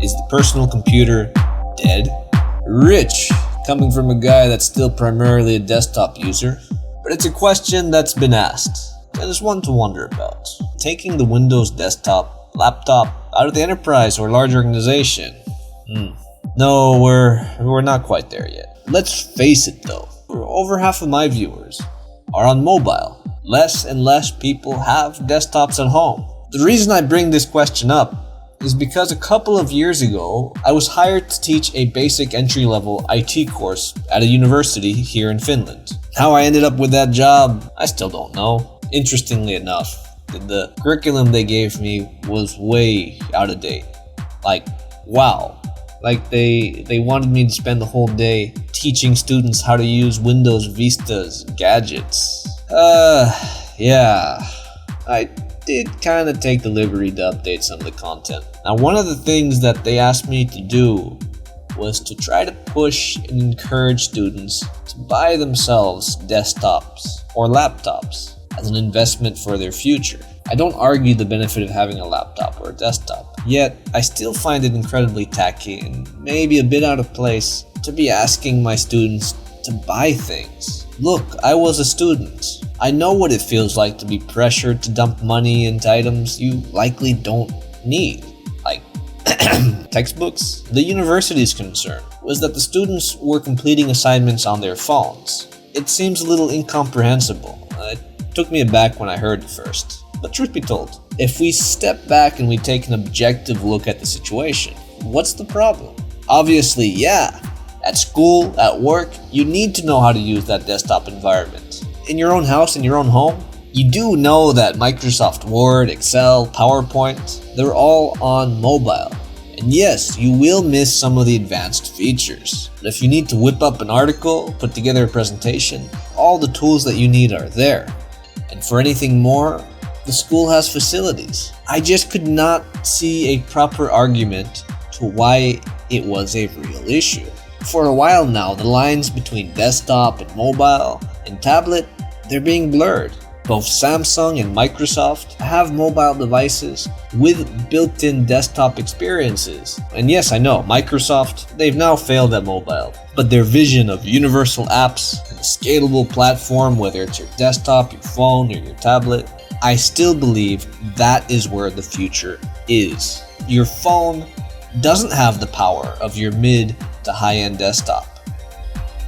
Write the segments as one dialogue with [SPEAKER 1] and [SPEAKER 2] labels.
[SPEAKER 1] Is the personal computer dead? Rich, coming from a guy that's still primarily a desktop user. But it's a question that's been asked, and it's one to wonder about. Taking the Windows desktop, laptop out of the enterprise or large organization? No, we're not quite there yet. Let's face it though, over half of my viewers are on mobile. Less and less people have desktops at home. The reason I bring this question up is because a couple of years ago, I was hired to teach a basic entry-level IT course at a university here in Finland. How I ended up with that job, I still don't know. Interestingly enough, the curriculum they gave me was way out of date. Like, wow. Like they wanted me to spend the whole day teaching students how to use Windows Vista's gadgets. Yeah. I did kind of take the liberty to update some of the content. Now, one of the things that they asked me to do was to try to push and encourage students to buy themselves desktops or laptops as an investment for their future. I don't argue the benefit of having a laptop or a desktop, yet I still find it incredibly tacky and maybe a bit out of place to be asking my students to buy things. Look, I was a student. I know what it feels like to be pressured to dump money into items you likely don't need, like textbooks. The university's concern was that the students were completing assignments on their phones. It seems a little incomprehensible. It took me aback when I heard it first. But truth be told, if we step back and we take an objective look at the situation, what's the problem? Obviously, yeah, at school, at work, you need to know how to use that desktop environment. In your own house, in your own home, you do know that Microsoft Word, Excel, PowerPoint, they're all on mobile. And yes, you will miss some of the advanced features. But if you need to whip up an article, put together a presentation, all the tools that you need are there. And for anything more, the school has facilities. I just could not see a proper argument to why it was a real issue. For a while now, the lines between desktop and mobile and tablet, they're being blurred. Both Samsung and Microsoft have mobile devices with built-in desktop experiences. And yes, I know, Microsoft, they've now failed at mobile. But their vision of universal apps and a scalable platform, whether it's your desktop, your phone, or your tablet, I still believe that is where the future is. Your phone doesn't have the power of your mid to high-end desktop.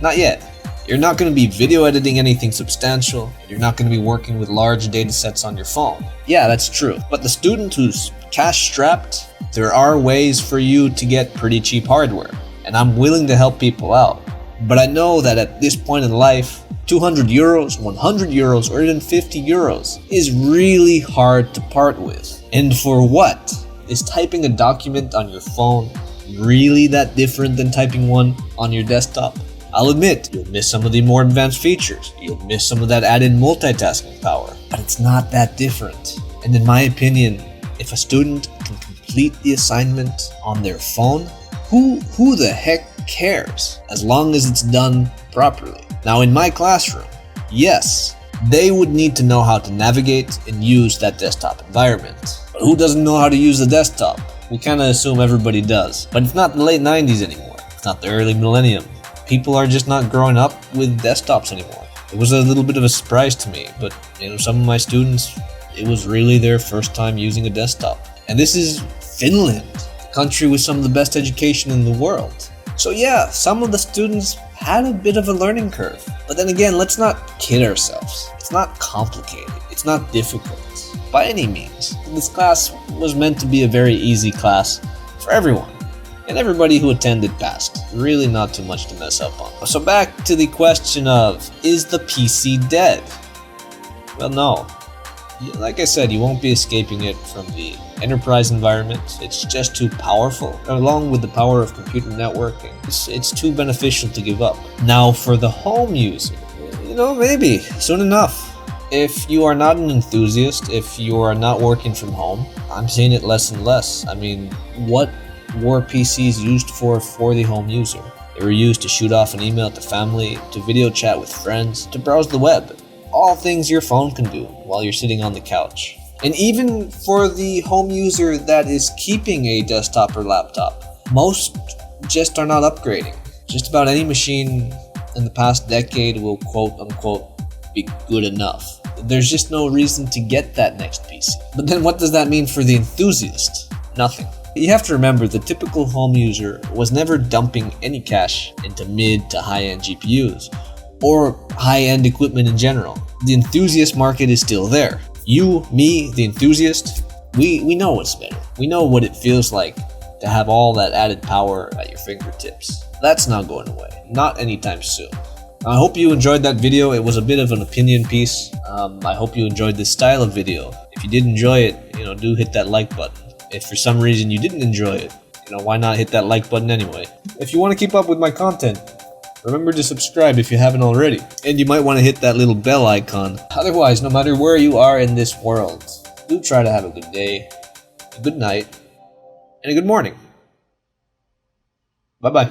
[SPEAKER 1] Not yet. You're not going to be video editing anything substantial. You're not going to be working with large data sets on your phone. Yeah, that's true. But the student who's cash-strapped, there are ways for you to get pretty cheap hardware. And I'm willing to help people out. But I know that at this point in life, 200 euros, 100 euros, or even 50 euros is really hard to part with. And for what? Is typing a document on your phone really that different than typing one on your desktop? I'll admit, you'll miss some of the more advanced features. You'll miss some of that added multitasking power. But it's not that different. And in my opinion, if a student can complete the assignment on their phone, who the heck cares? As long as it's done properly. Now in my classroom, yes, they would need to know how to navigate and use that desktop environment. But who doesn't know how to use the desktop? We kind of assume everybody does. But it's not the late 90s anymore. It's not the early millennium. People are just not growing up with desktops anymore. It was a little bit of a surprise to me, but some of my students, it was really their first time using a desktop. And this is Finland, the country with some of the best education in the world. So yeah, some of the students had a bit of a learning curve. But then again, let's not kid ourselves. It's not complicated. It's not difficult by any means. This class was meant to be a very easy class for everyone. And everybody who attended passed. Really not too much to mess up on. So back to the question of, is the PC dead? Well, no. Like I said, you won't be escaping it from the enterprise environment. It's just too powerful. Along with the power of computer networking, it's too beneficial to give up. Now for the home user, maybe soon enough. If you are not an enthusiast, if you are not working from home, I'm seeing it less and less. I mean, what were PCs used for the home user? They were used to shoot off an email to family, to video chat with friends, to browse the web. All things your phone can do while you're sitting on the couch. And even for the home user that is keeping a desktop or laptop, most just are not upgrading. Just about any machine in the past decade will quote unquote be good enough. There's just no reason to get that next PC. But then what does that mean for the enthusiast? Nothing. You have to remember the typical home user was never dumping any cash into mid to high-end GPUs or high-end equipment in general. The enthusiast market is still there. You, me, the enthusiast, we know what's better. We know what it feels like to have all that added power at your fingertips. That's not going away. Not anytime soon. I hope you enjoyed that video. It was a bit of an opinion piece. I hope you enjoyed this style of video. If you did enjoy it, do hit that like button. If for some reason you didn't enjoy it, why not hit that like button anyway? If you want to keep up with my content, remember to subscribe if you haven't already. And you might want to hit that little bell icon. Otherwise, no matter where you are in this world, do try to have a good day, a good night, and a good morning. Bye-bye.